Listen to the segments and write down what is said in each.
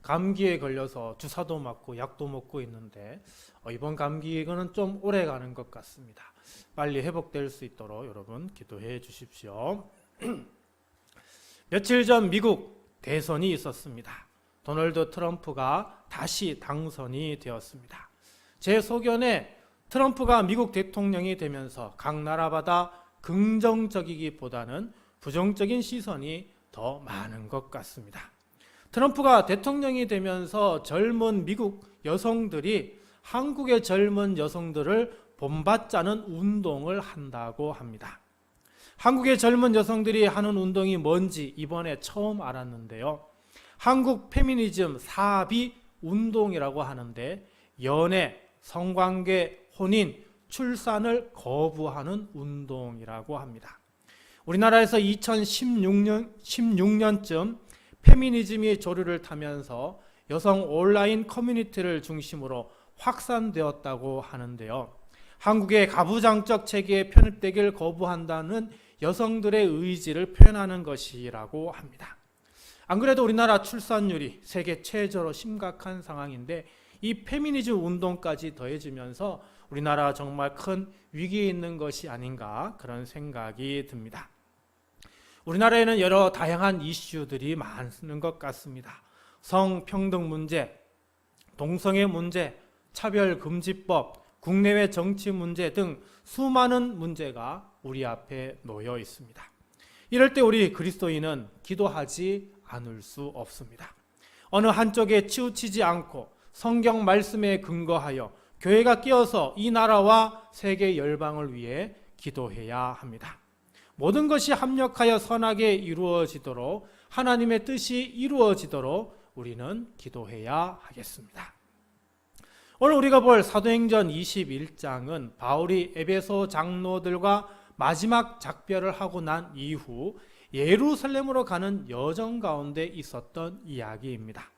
감기에 걸려서 주사도 맞고 약도 먹고 있는데 이번 감기는 좀 오래 가는 것 같습니다. 빨리 회복될 수 있도록 여러분 기도해 주십시오. 며칠 전 미국 대선이 있었습니다. 도널드 트럼프가 다시 당선이 되었습니다. 제 소견에 트럼프가 미국 대통령이 되면서 각 나라마다 긍정적이기보다는 부정적인 시선이 더 많은 것 같습니다. 트럼프가 대통령이 되면서 젊은 미국 여성들이 한국의 젊은 여성들을 본받자는 운동을 한다고 합니다. 한국의 젊은 여성들이 하는 운동이 뭔지 이번에 처음 알았는데요. 한국 페미니즘 사비 운동이라고 하는데 연애, 성관계, 혼인, 출산을 거부하는 운동이라고 합니다. 우리나라에서 2016년쯤 페미니즘이 조류를 타면서 여성 온라인 커뮤니티를 중심으로 확산되었다고 하는데요. 한국의 가부장적 체계에 편입되길 거부한다는 여성들의 의지를 표현하는 것이라고 합니다. 안 그래도 우리나라 출산율이 세계 최저로 심각한 상황인데 이 페미니즘 운동까지 더해지면서 우리나라 정말 큰 위기에 있는 것이 아닌가 그런 생각이 듭니다. 우리나라에는 여러 다양한 이슈들이 많은 것 같습니다. 성평등 문제, 동성애 문제, 차별금지법, 국내외 정치 문제 등 수많은 문제가 우리 앞에 놓여 있습니다. 이럴 때 우리 그리스도인은 기도하지 않을 수 없습니다. 어느 한쪽에 치우치지 않고 성경 말씀에 근거하여 교회가 끼어서 이 나라와 세계 열방을 위해 기도해야 합니다. 모든 것이 합력하여 선하게 이루어지도록 하나님의 뜻이 이루어지도록 우리는 기도해야 하겠습니다. 오늘 우리가 볼 사도행전 21장은 바울이 에베소 장로들과 마지막 작별을 하고 난 이후 예루살렘으로 가는 여정 가운데 있었던 이야기입니다.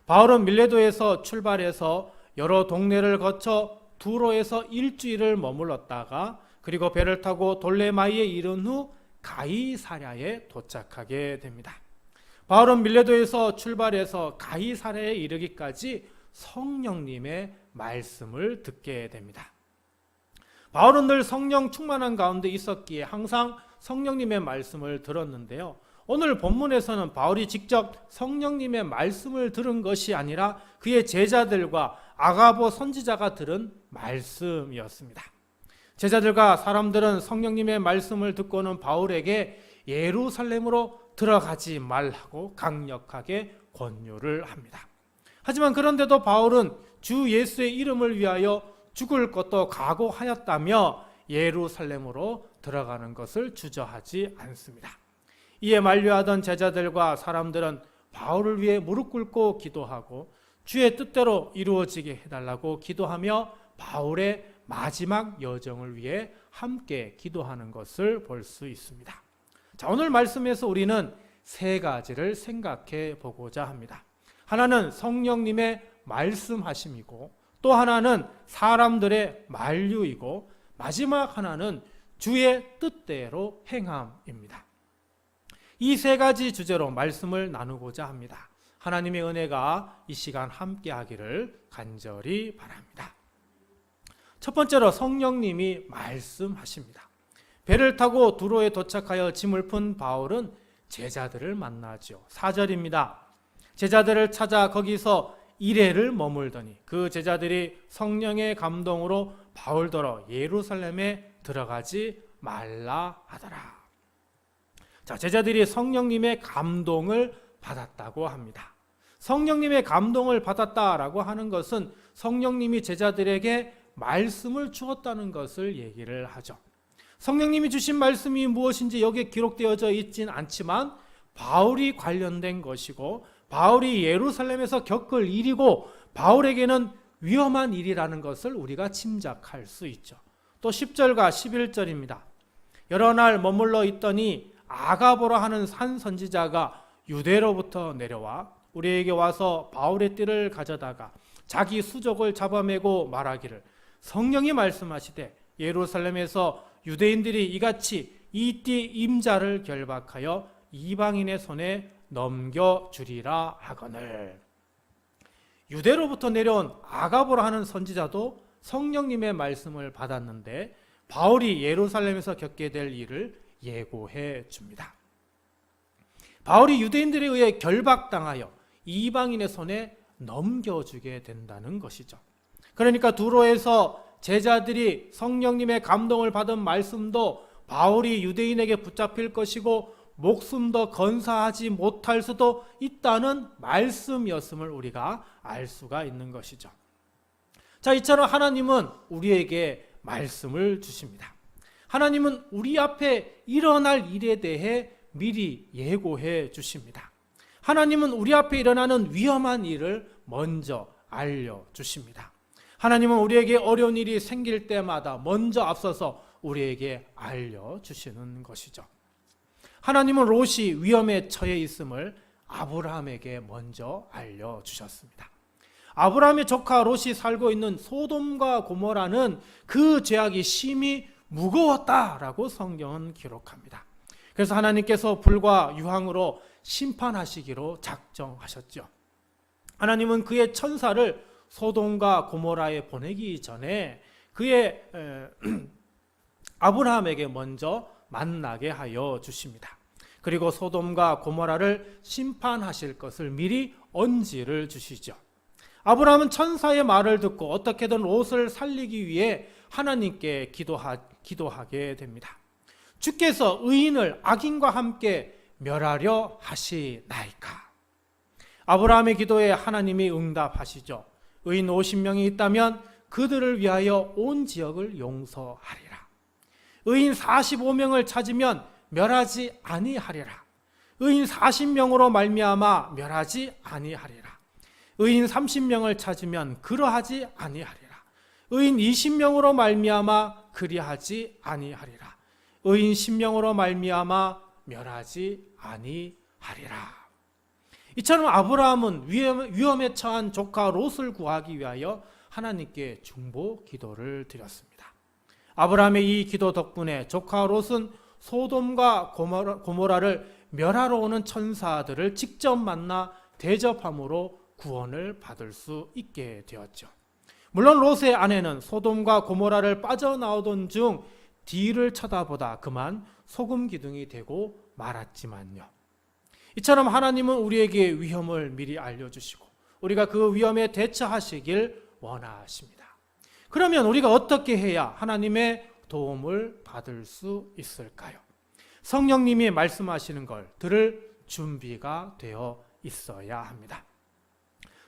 바울은 밀레도에서 출발해서 여러 동네를 거쳐 두로에서 일주일을 머물렀다가 그리고 배를 타고 돌레마이에 이른 후 가이사랴에 도착하게 됩니다. 바울은 밀레도에서 출발해서 가이사랴에 이르기까지 성령님의 말씀을 듣게 됩니다. 바울은 늘 성령 충만한 가운데 있었기에 항상 성령님의 말씀을 들었는데요. 오늘 본문에서는 바울이 직접 성령님의 말씀을 들은 것이 아니라 그의 제자들과 아가보 선지자가 들은 말씀이었습니다. 제자들과 사람들은 성령님의 말씀을 듣고는 바울에게 예루살렘으로 들어가지 말라고 강력하게 권유를 합니다. 하지만 그런데도 바울은 주 예수의 이름을 위하여 죽을 것도 각오하였다며 예루살렘으로 들어가는 것을 주저하지 않습니다. 이에 만류하던 제자들과 사람들은 바울을 위해 무릎 꿇고 기도하고 주의 뜻대로 이루어지게 해달라고 기도하며 바울의 마지막 여정을 위해 함께 기도하는 것을 볼 수 있습니다. 자, 오늘 말씀에서 우리는 세 가지를 생각해 보고자 합니다. 하나는 성령님의 말씀하심이고 또 하나는 사람들의 만류이고 마지막 하나는 주의 뜻대로 행함입니다. 이 세 가지 주제로 말씀을 나누고자 합니다. 하나님의 은혜가 이 시간 함께 하기를 간절히 바랍니다. 첫 번째로 성령님이 말씀하십니다. 배를 타고 두로에 도착하여 짐을 푼 바울은 제자들을 만나죠. 4절입니다. 제자들을 찾아 거기서 이레를 머물더니 그 제자들이 성령의 감동으로 바울더러 예루살렘에 들어가지 말라 하더라. 자, 제자들이 성령님의 감동을 받았다고 합니다. 성령님의 감동을 받았다라고 하는 것은 성령님이 제자들에게 말씀을 주었다는 것을 얘기를 하죠. 성령님이 주신 말씀이 무엇인지 여기에 기록되어져 있진 않지만 바울이 관련된 것이고 바울이 예루살렘에서 겪을 일이고 바울에게는 위험한 일이라는 것을 우리가 짐작할 수 있죠. 또 10절과 11절입니다. 여러 날 머물러 있더니 아가보라 하는 한 선지자가 유대로부터 내려와 우리에게 와서 바울의 띠를 가져다가 자기 수족을 잡아매고 말하기를 성령이 말씀하시되 예루살렘에서 유대인들이 이같이 이 띠 임자를 결박하여 이방인의 손에 넘겨주리라 하거늘. 유대로부터 내려온 아가보라 하는 선지자도 성령님의 말씀을 받았는데 바울이 예루살렘에서 겪게 될 일을 예고해 줍니다. 바울이 유대인들에 의해 결박당하여 이방인의 손에 넘겨주게 된다는 것이죠. 그러니까 두로에서 제자들이 성령님의 감동을 받은 말씀도 바울이 유대인에게 붙잡힐 것이고 목숨도 건사하지 못할 수도 있다는 말씀이었음을 우리가 알 수가 있는 것이죠. 자, 이처럼 하나님은 우리에게 말씀을 주십니다. 하나님은 우리 앞에 일어날 일에 대해 미리 예고해 주십니다. 하나님은 우리 앞에 일어나는 위험한 일을 먼저 알려주십니다. 하나님은 우리에게 어려운 일이 생길 때마다 먼저 앞서서 우리에게 알려주시는 것이죠. 하나님은 롯이 위험에 처해 있음을 아브라함에게 먼저 알려주셨습니다. 아브라함의 조카 롯이 살고 있는 소돔과 고모라는 그 죄악이 심히 무거웠다라고 성경은 기록합니다. 그래서 하나님께서 불과 유황으로 심판하시기로 작정하셨죠. 하나님은 그의 천사를 소돔과 고모라에 보내기 전에 그의 아브라함에게 먼저 만나게 하여 주십니다. 그리고 소돔과 고모라를 심판하실 것을 미리 언지를 주시죠. 아브라함은 천사의 말을 듣고 어떻게든 롯을 살리기 위해 하나님께 기도하게 됩니다. 주께서 의인을 악인과 함께 멸하려 하시나이까. 아브라함의 기도에 하나님이 응답하시죠. 의인 50명이 있다면 그들을 위하여 온 지역을 용서하리라. 의인 45명을 찾으면 멸하지 아니하리라. 의인 40명으로 말미암아 멸하지 아니하리라. 의인 30명을 찾으면 그러하지 아니하리라. 의인 20명으로 말미암아 그리하지 아니하리라. 의인 10명으로 말미암아 멸하지 아니하리라. 이처럼 아브라함은 위험에 처한 조카 롯을 구하기 위하여 하나님께 중보 기도를 드렸습니다. 아브라함의 이 기도 덕분에 조카 롯은 소돔과 고모라를 멸하러 오는 천사들을 직접 만나 대접함으로 구원을 받을 수 있게 되었죠. 물론 롯의 아내는 소돔과 고모라를 빠져나오던 중 뒤를 쳐다보다 그만 소금 기둥이 되고 말았지만요. 이처럼 하나님은 우리에게 위험을 미리 알려주시고 우리가 그 위험에 대처하시길 원하십니다. 그러면 우리가 어떻게 해야 하나님의 도움을 받을 수 있을까요? 성령님이 말씀하시는 걸 들을 준비가 되어 있어야 합니다.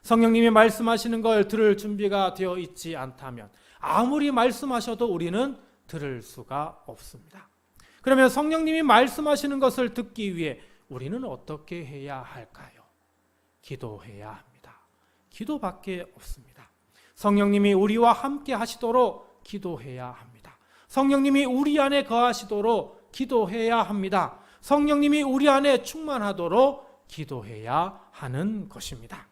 성령님이 말씀하시는 걸 들을 준비가 되어 있지 않다면 아무리 말씀하셔도 우리는 들을 수가 없습니다. 그러면 성령님이 말씀하시는 것을 듣기 위해 우리는 어떻게 해야 할까요? 기도해야 합니다. 기도밖에 없습니다. 성령님이 우리와 함께 하시도록 기도해야 합니다. 성령님이 우리 안에 거하시도록 기도해야 합니다. 성령님이 우리 안에 충만하도록 기도해야 하는 것입니다.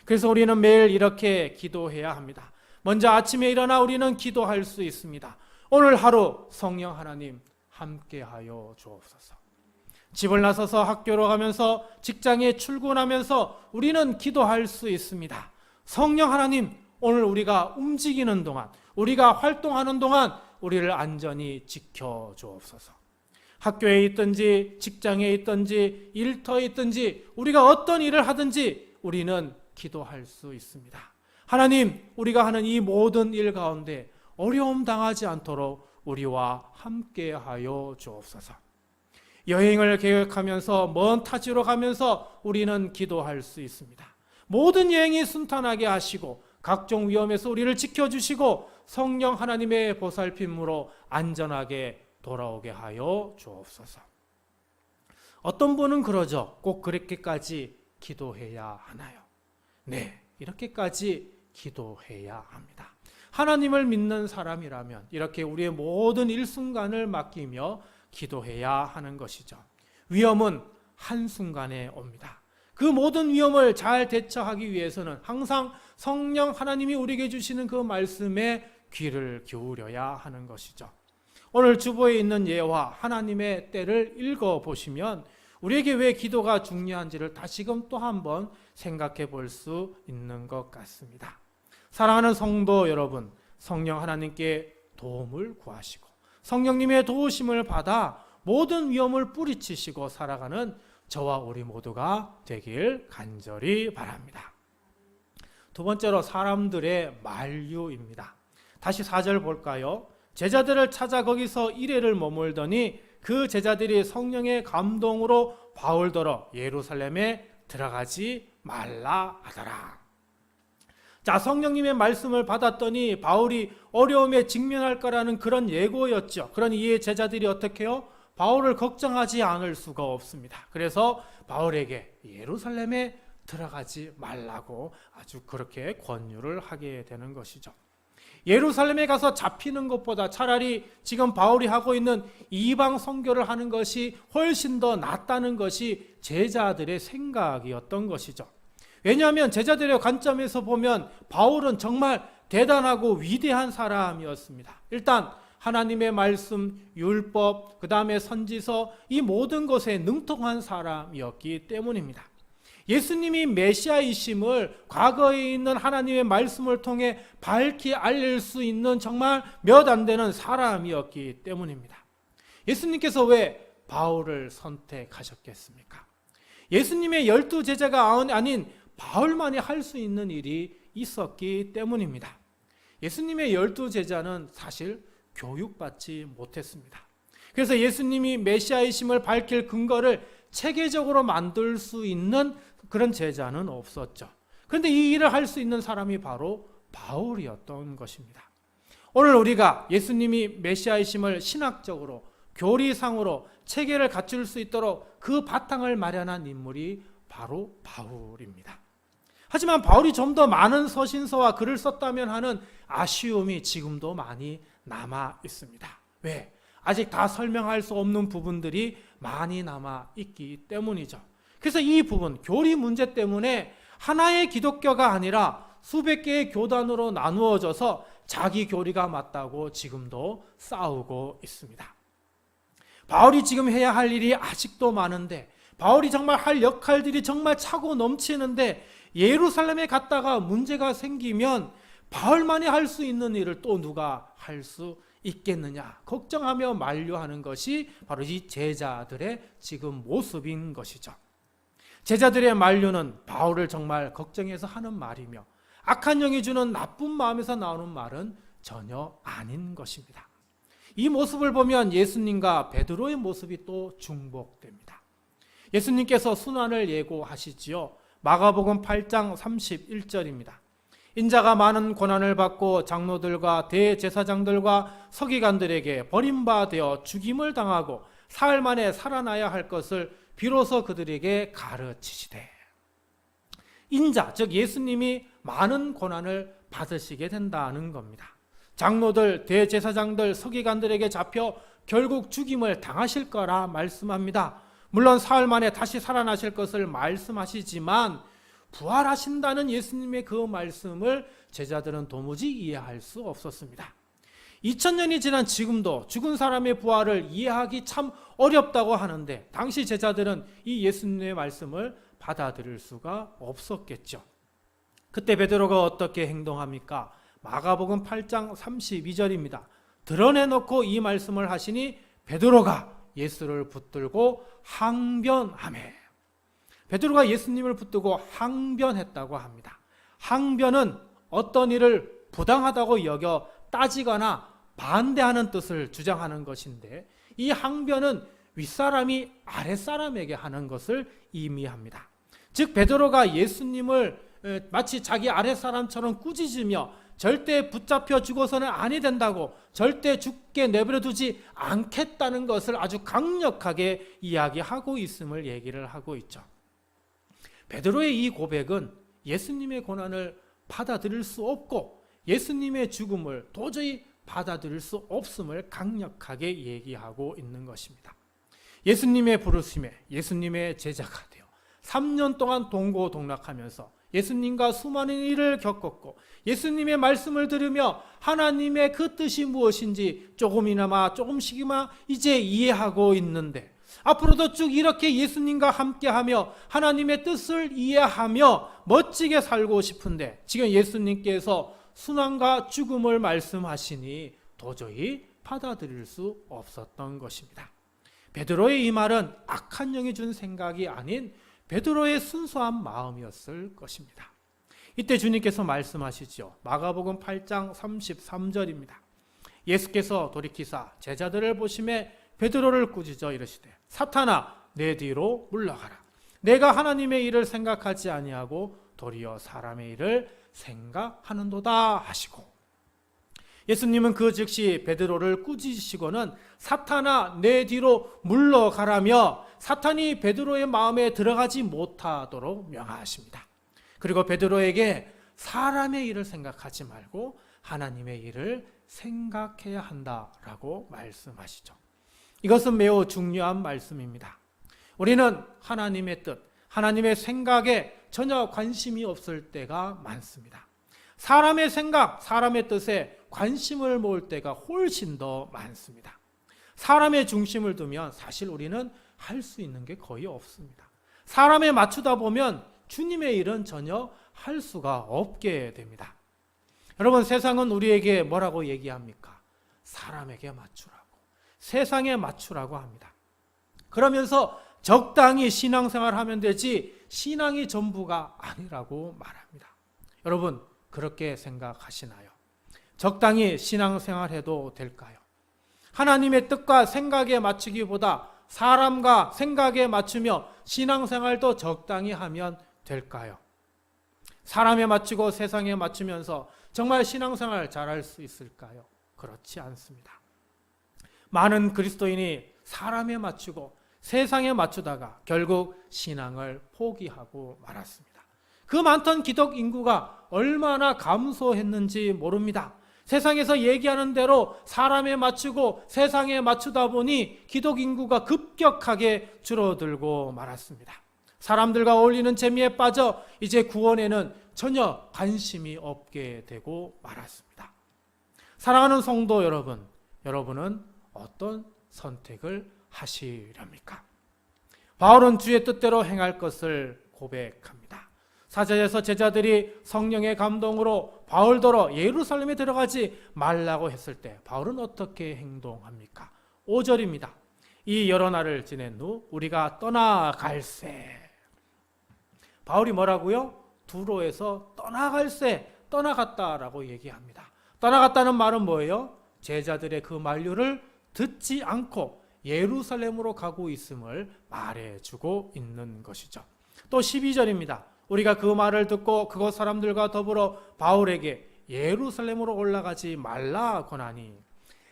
그래서 우리는 매일 이렇게 기도해야 합니다. 먼저 아침에 일어나 우리는 기도할 수 있습니다. 오늘 하루 성령 하나님 함께하여 주옵소서. 집을 나서서 학교로 가면서 직장에 출근하면서 우리는 기도할 수 있습니다. 성령 하나님, 오늘 우리가 움직이는 동안, 우리가 활동하는 동안 우리를 안전히 지켜 주옵소서. 학교에 있든지 직장에 있든지 일터에 있든지 우리가 어떤 일을 하든지 우리는 기도할 수 있습니다. 하나님, 우리가 하는 이 모든 일 가운데 어려움 당하지 않도록 우리와 함께하여 주옵소서. 여행을 계획하면서 먼 타지로 가면서 우리는 기도할 수 있습니다. 모든 여행이 순탄하게 하시고 각종 위험에서 우리를 지켜주시고 성령 하나님의 보살핌으로 안전하게 돌아오게 하여 주옵소서. 어떤 분은 그러죠. 꼭 그렇게까지 기도해야 하나요? 네, 이렇게까지 기도해야 합니다. 하나님을 믿는 사람이라면 이렇게 우리의 모든 일순간을 맡기며 기도해야 하는 것이죠. 위험은 한순간에 옵니다. 그 모든 위험을 잘 대처하기 위해서는 항상 성령 하나님이 우리에게 주시는 그 말씀에 귀를 기울여야 하는 것이죠. 오늘 주보에 있는 예와 하나님의 때를 읽어보시면 우리에게 왜 기도가 중요한지를 다시금 또 한번 생각해 볼 수 있는 것 같습니다. 사랑하는 성도 여러분, 성령 하나님께 도움을 구하시고 성령님의 도우심을 받아 모든 위험을 뿌리치시고 살아가는 저와 우리 모두가 되길 간절히 바랍니다. 두 번째로 사람들의 만류입니다. 다시 4절 볼까요? 제자들을 찾아 거기서 이레를 머물더니 그 제자들이 성령의 감동으로 바울더러 예루살렘에 들어가지 말라 하더라. 자, 성령님의 말씀을 받았더니 바울이 어려움에 직면할 거라는 그런 예고였죠. 그러니 이 제자들이 어떻게 해요? 바울을 걱정하지 않을 수가 없습니다. 그래서 바울에게 예루살렘에 들어가지 말라고 아주 그렇게 권유를 하게 되는 것이죠. 예루살렘에 가서 잡히는 것보다 차라리 지금 바울이 하고 있는 이방 선교를 하는 것이 훨씬 더 낫다는 것이 제자들의 생각이었던 것이죠. 왜냐하면 제자들의 관점에서 보면 바울은 정말 대단하고 위대한 사람이었습니다. 일단 하나님의 말씀, 율법, 그 다음에 선지서, 이 모든 것에 능통한 사람이었기 때문입니다. 예수님이 메시아이심을 과거에 있는 하나님의 말씀을 통해 밝히 알릴 수 있는 정말 몇 안 되는 사람이었기 때문입니다. 예수님께서 왜 바울을 선택하셨겠습니까? 예수님의 12제자가 아닌 바울만이 할 수 있는 일이 있었기 때문입니다. 예수님의 12제자는 사실 교육받지 못했습니다. 그래서 예수님이 메시아이심을 밝힐 근거를 체계적으로 만들 수 있는 그런 제자는 없었죠. 그런데 이 일을 할 수 있는 사람이 바로 바울이었던 것입니다. 오늘 우리가 예수님이 메시아이심을 신학적으로, 교리상으로 체계를 갖출 수 있도록 그 바탕을 마련한 인물이 바로 바울입니다. 하지만 바울이 좀 더 많은 서신서와 글을 썼다면 하는 아쉬움이 지금도 많이 남아 있습니다. 왜? 아직 다 설명할 수 없는 부분들이 많이 남아 있기 때문이죠. 그래서 이 부분, 교리 문제 때문에 하나의 기독교가 아니라 수백 개의 교단으로 나누어져서 자기 교리가 맞다고 지금도 싸우고 있습니다. 바울이 지금 해야 할 일이 아직도 많은데, 바울이 정말 할 역할들이 정말 차고 넘치는데, 예루살렘에 갔다가 문제가 생기면 바울만이 할 수 있는 일을 또 누가 할 수 있겠느냐 걱정하며 만류하는 것이 바로 이 제자들의 지금 모습인 것이죠. 제자들의 만류는 바울을 정말 걱정해서 하는 말이며 악한 영이 주는 나쁜 마음에서 나오는 말은 전혀 아닌 것입니다. 이 모습을 보면 예수님과 베드로의 모습이 또 중복됩니다. 예수님께서 순환을 예고하시지요. 마가복음 8장 31절입니다. 인자가 많은 고난을 받고 장로들과 대제사장들과 서기관들에게 버림받아 죽임을 당하고 사흘 만에 살아나야 할 것을 비로소 그들에게 가르치시되. 인자, 즉 예수님이 많은 고난을 받으시게 된다는 겁니다. 장로들, 대제사장들, 서기관들에게 잡혀 결국 죽임을 당하실 거라 말씀합니다. 물론 사흘 만에 다시 살아나실 것을 말씀하시지만 부활하신다는 예수님의 그 말씀을 제자들은 도무지 이해할 수 없었습니다. 2000년이 지난 지금도 죽은 사람의 부활을 이해하기 참 어렵다고 하는데 당시 제자들은 이 예수님의 말씀을 받아들일 수가 없었겠죠. 그때 베드로가 어떻게 행동합니까? 마가복음 8장 32절입니다. 드러내놓고 이 말씀을 하시니 베드로가 예수를 붙들고 항변하매. 베드로가 예수님을 붙들고 항변했다고 합니다. 항변은 어떤 일을 부당하다고 여겨 따지거나 반대하는 뜻을 주장하는 것인데, 이 항변은 윗사람이 아랫사람에게 하는 것을 의미합니다. 즉 베드로가 예수님을 마치 자기 아랫사람처럼 꾸짖으며 절대 붙잡혀 죽어서는 아니 된다고, 절대 죽게 내버려 두지 않겠다는 것을 아주 강력하게 이야기하고 있음을 얘기를 하고 있죠. 베드로의 이 고백은 예수님의 고난을 받아들일 수 없고 예수님의 죽음을 도저히 받아들일 수 없음을 강력하게 얘기하고 있는 것입니다. 예수님의 부르심에 예수님의 제자가 되어 3년 동안 동고동락하면서 예수님과 수많은 일을 겪었고 예수님의 말씀을 들으며 하나님의 그 뜻이 무엇인지 조금씩이나마 이제 이해하고 있는데, 앞으로도 쭉 이렇게 예수님과 함께하며 하나님의 뜻을 이해하며 멋지게 살고 싶은데 지금 예수님께서 순환과 죽음을 말씀하시니 도저히 받아들일 수 없었던 것입니다. 베드로의 이 말은 악한 영이 준 생각이 아닌 베드로의 순수한 마음이었을 것입니다. 이때 주님께서 말씀하시죠. 마가복음 8장 33절입니다. 예수께서 돌이키사 제자들을 보시매 베드로를 꾸짖어 이르시되 사탄아 내 뒤로 물러가라. 내가 하나님의 일을 생각하지 아니하고 도리어 사람의 일을 생각하는도다 하시고, 예수님은 그 즉시 베드로를 꾸짖으시고는 사탄아 내 뒤로 물러가라며 사탄이 베드로의 마음에 들어가지 못하도록 명하십니다. 그리고 베드로에게 사람의 일을 생각하지 말고 하나님의 일을 생각해야 한다라고 말씀하시죠. 이것은 매우 중요한 말씀입니다. 우리는 하나님의 뜻, 하나님의 생각에 전혀 관심이 없을 때가 많습니다. 사람의 생각, 사람의 뜻에 관심을 모을 때가 훨씬 더 많습니다. 사람의 중심을 두면 사실 우리는 할 수 있는 게 거의 없습니다. 사람에 맞추다 보면 주님의 일은 전혀 할 수가 없게 됩니다. 여러분, 세상은 우리에게 뭐라고 얘기합니까? 사람에게 맞추라고, 세상에 맞추라고 합니다. 그러면서 적당히 신앙생활 하면 되지 신앙이 전부가 아니라고 말합니다. 여러분, 그렇게 생각하시나요? 적당히 신앙생활 해도 될까요? 하나님의 뜻과 생각에 맞추기보다 사람과 생각에 맞추며 신앙생활도 적당히 하면 될까요? 사람에 맞추고 세상에 맞추면서 정말 신앙생활 잘할 수 있을까요? 그렇지 않습니다. 많은 그리스도인이 사람에 맞추고 세상에 맞추다가 결국 신앙을 포기하고 말았습니다. 그 많던 기독 인구가 얼마나 감소했는지 모릅니다. 세상에서 얘기하는 대로 사람에 맞추고 세상에 맞추다 보니 기독 인구가 급격하게 줄어들고 말았습니다. 사람들과 어울리는 재미에 빠져 이제 구원에는 전혀 관심이 없게 되고 말았습니다. 사랑하는 성도 여러분, 여러분은 어떤 선택을 하시렵니까? 바울은 주의 뜻대로 행할 것을 고백합니다. 4절에서 제자들이 성령의 감동으로 바울더러 예루살렘에 들어가지 말라고 했을 때 바울은 어떻게 행동합니까? 5절입니다. 이 여러 날을 지낸 후 우리가 떠나갈세. 바울이 뭐라고요? 두로에서 떠나갈세, 떠나갔다라고 얘기합니다. 떠나갔다는 말은 뭐예요? 제자들의 그 만류를 듣지 않고 예루살렘으로 가고 있음을 말해주고 있는 것이죠. 또 12절입니다. 우리가 그 말을 듣고 그곳 사람들과 더불어 바울에게 예루살렘으로 올라가지 말라 권하니,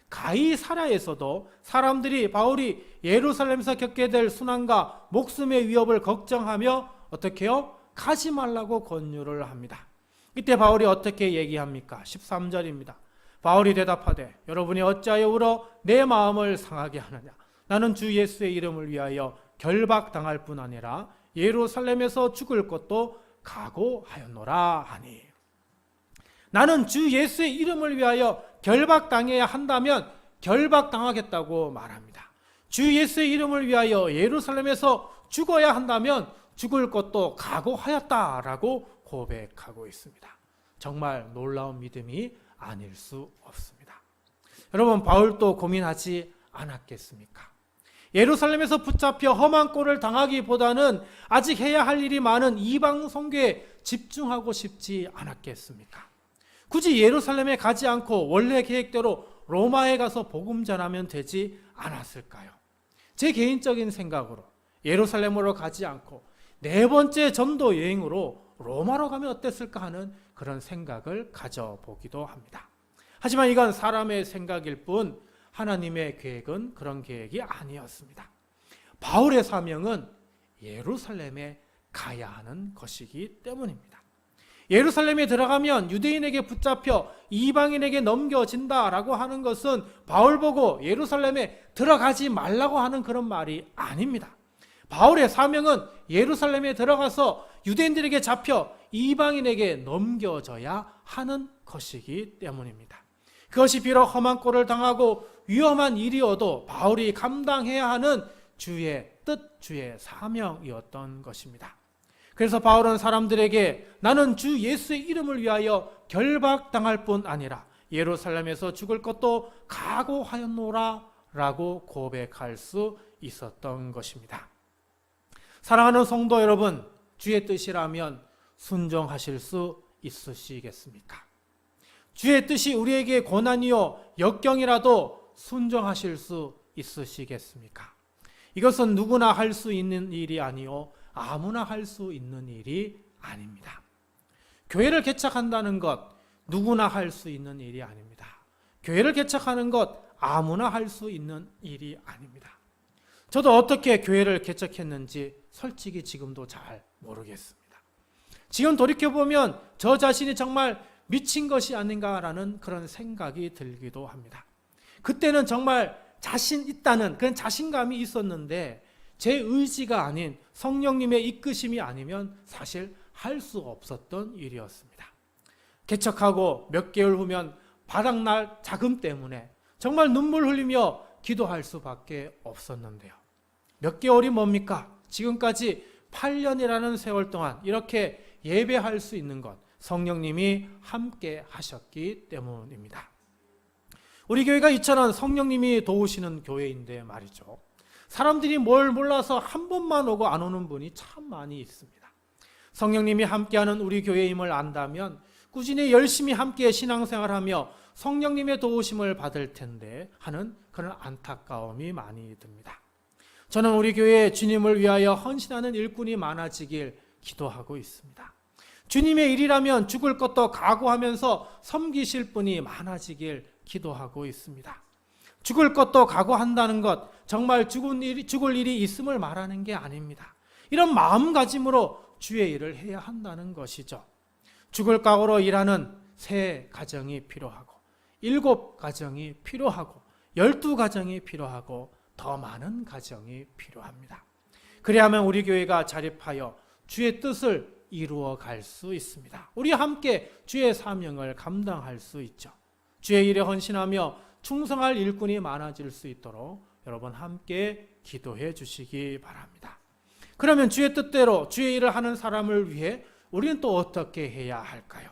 가이사랴에서도 사람들이 바울이 예루살렘에서 겪게 될 순환과 목숨의 위협을 걱정하며 어떻게 해요? 가지 말라고 권유를 합니다. 이때 바울이 어떻게 얘기합니까? 13절입니다. 바울이 대답하되 여러분이 어찌하여 울어 내 마음을 상하게 하느냐? 나는 주 예수의 이름을 위하여 결박당할 뿐 아니라 예루살렘에서 죽을 것도 각오하였노라 하니, 나는 주 예수의 이름을 위하여 결박당해야 한다면 결박당하겠다고 말합니다. 주 예수의 이름을 위하여 예루살렘에서 죽어야 한다면 죽을 것도 각오하였다라고 고백하고 있습니다. 정말 놀라운 믿음이 아닐 수 없습니다. 여러분, 바울도 고민하지 않았겠습니까? 예루살렘에서 붙잡혀 험한 꼴을 당하기보다는 아직 해야 할 일이 많은 이방 선교에 집중하고 싶지 않았겠습니까? 굳이 예루살렘에 가지 않고 원래 계획대로 로마에 가서 복음 전하면 되지 않았을까요? 제 개인적인 생각으로 예루살렘으로 가지 않고 네 번째 전도 여행으로 로마로 가면 어땠을까 하는 그런 생각을 가져보기도 합니다. 하지만 이건 사람의 생각일 뿐 하나님의 계획은 그런 계획이 아니었습니다. 바울의 사명은 예루살렘에 가야 하는 것이기 때문입니다. 예루살렘에 들어가면 유대인에게 붙잡혀 이방인에게 넘겨진다라고 하는 것은 바울 보고 예루살렘에 들어가지 말라고 하는 그런 말이 아닙니다. 바울의 사명은 예루살렘에 들어가서 유대인들에게 잡혀 이방인에게 넘겨져야 하는 것이기 때문입니다. 그것이 비록 험한 꼴을 당하고 위험한 일이어도 바울이 감당해야 하는 주의 뜻, 주의 사명이었던 것입니다. 그래서 바울은 사람들에게 나는 주 예수의 이름을 위하여 결박당할 뿐 아니라 예루살렘에서 죽을 것도 각오하였노라 라고 고백할 수 있었던 것입니다. 사랑하는 성도 여러분, 주의 뜻이라면 순종하실 수 있으시겠습니까? 주의 뜻이 우리에게 고난이요 역경이라도 순종하실 수 있으시겠습니까? 이것은 누구나 할 수 있는 일이 아니요 아무나 할 수 있는 일이 아닙니다. 교회를 개척한다는 것 누구나 할 수 있는 일이 아닙니다. 교회를 개척하는 것 아무나 할 수 있는 일이 아닙니다. 저도 어떻게 교회를 개척했는지 솔직히 지금도 잘 모르겠습니다. 지금 돌이켜보면 저 자신이 정말 미친 것이 아닌가라는 그런 생각이 들기도 합니다. 그때는 정말 자신 있다는 그런 자신감이 있었는데 제 의지가 아닌 성령님의 이끄심이 아니면 사실 할 수 없었던 일이었습니다. 개척하고 몇 개월 후면 바닥날 자금 때문에 정말 눈물 흘리며 기도할 수밖에 없었는데요. 몇 개월이 뭡니까? 지금까지 8년이라는 세월 동안 이렇게 예배할 수 있는 것 성령님이 함께 하셨기 때문입니다. 우리 교회가 이처럼 성령님이 도우시는 교회인데 말이죠. 사람들이 뭘 몰라서 한 번만 오고 안 오는 분이 참 많이 있습니다. 성령님이 함께하는 우리 교회임을 안다면 꾸준히 열심히 함께 신앙생활하며 성령님의 도우심을 받을 텐데 하는 그런 안타까움이 많이 듭니다. 저는 우리 교회에 주님을 위하여 헌신하는 일꾼이 많아지길 기도하고 있습니다. 주님의 일이라면 죽을 것도 각오하면서 섬기실 분이 많아지길 기도하고 있습니다. 죽을 것도 각오한다는 것 정말 죽을 일이 있음을 말하는 게 아닙니다. 이런 마음가짐으로 주의 일을 해야 한다는 것이죠. 죽을 각오로 일하는 3가정이 필요하고 7가정이 필요하고 12가정이 필요하고 더 많은 가정이 필요합니다. 그래야만 우리 교회가 자립하여 주의 뜻을 이루어 갈 수 있습니다. 우리 함께 주의 사명을 감당할 수 있죠. 주의 일에 헌신하며 충성할 일꾼이 많아질 수 있도록 여러분 함께 기도해 주시기 바랍니다. 그러면 주의 뜻대로 주의 일을 하는 사람을 위해 우리는 또 어떻게 해야 할까요?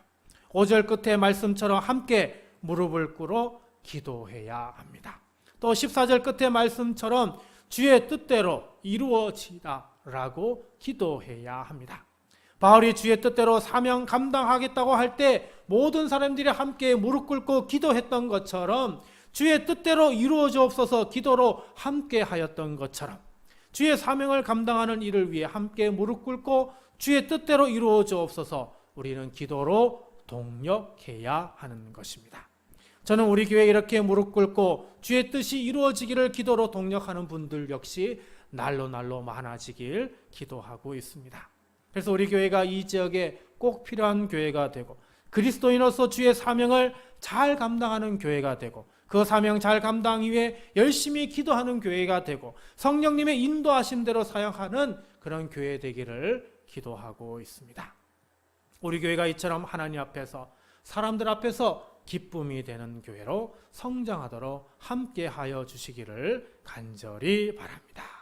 5절 끝에 말씀처럼 함께 무릎을 꿇어 기도해야 합니다. 또 14절 끝에 말씀처럼 주의 뜻대로 이루어지라 라고 기도해야 합니다. 바울이 주의 뜻대로 사명 감당하겠다고 할 때 모든 사람들이 함께 무릎 꿇고 기도했던 것처럼 주의 뜻대로 이루어지옵소서 기도로 함께 하였던 것처럼 주의 사명을 감당하는 일을 위해 함께 무릎 꿇고 주의 뜻대로 이루어지옵소서 우리는 기도로 동력해야 하는 것입니다. 저는 우리 교회에 이렇게 무릎 꿇고 주의 뜻이 이루어지기를 기도로 동력하는 분들 역시 날로 많아지길 기도하고 있습니다. 그래서 우리 교회가 이 지역에 꼭 필요한 교회가 되고 그리스도인으로서 주의 사명을 잘 감당하는 교회가 되고 그 사명 잘 감당 위해 열심히 기도하는 교회가 되고 성령님의 인도하심대로 사역하는 그런 교회 되기를 기도하고 있습니다. 우리 교회가 이처럼 하나님 앞에서 사람들 앞에서 기쁨이 되는 교회로 성장하도록 함께하여 주시기를 간절히 바랍니다.